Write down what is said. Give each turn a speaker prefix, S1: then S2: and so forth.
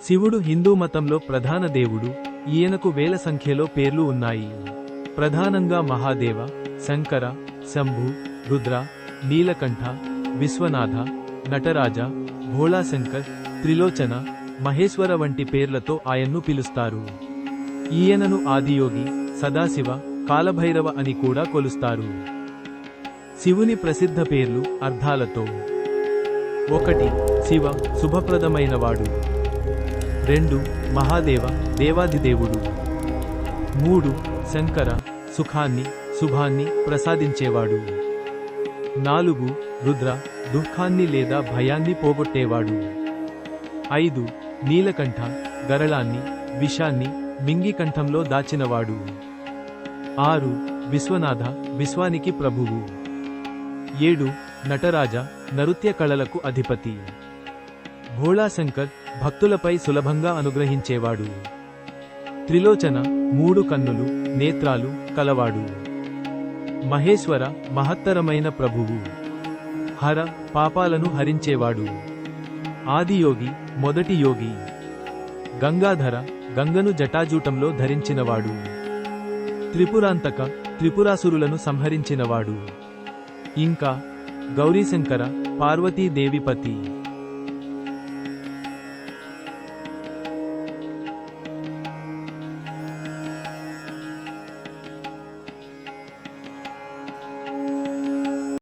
S1: శివుడు హిందూ మతంలో ప్రధాన దేవుడు. ఈయనకు వేల సంఖ్యలో పేర్లు ఉన్నాయి. ప్రధానంగా మహాదేవ, శంకర, శంభు, రుద్ర, నీలకంఠ, విశ్వనాథ, నటరాజ, భోళాశంకర్, త్రిలోచన, మహేశ్వర వంటి పేర్లతో ఆయన్ను పిలుస్తారు. ఈయనను ఆదియోగి, సదాశివ, కాలభైరవ అని కూడా కొలుస్తారు. శివుని ప్రసిద్ధ పేర్లు అర్థాలతో: 1. శివ, శుభప్రదమైనవాడు. 2. మహాదేవ, దేవాదిదేవుడు. 3. శంకర, సుఖాన్ని, శుభాన్ని ప్రసాదించేవాడు. 4. రుద్ర, దుఃఖాన్ని లేదా భయాన్ని పోగొట్టేవాడు. 5. నీలకంఠ, గరళాన్ని, విషాన్ని మింగి కంఠంలో దాచినవాడు. 6. విశ్వనాథ, విశ్వానికి ప్రభువు. 7. నటరాజ, నృత్య కళలకు అధిపతి. భోళాశంకర్, భక్తులపై సులభంగా అనుగ్రహించేవాడు. త్రిలోచన, 3 కన్నులు, నేత్రాలు కలవాడు. మహేశ్వర, మహత్తరమైన ప్రభువు. హర, పాపాలను హరించేవాడు. ఆదియోగి, మొదటి యోగి. గంగాధర, గంగను జటాజూటంలో ధరించినవాడు. త్రిపురాంతక, త్రిపురాసురులను సంహరించినవాడు. ఇంకా గౌరీశంకర, పార్వతీదేవి పతి.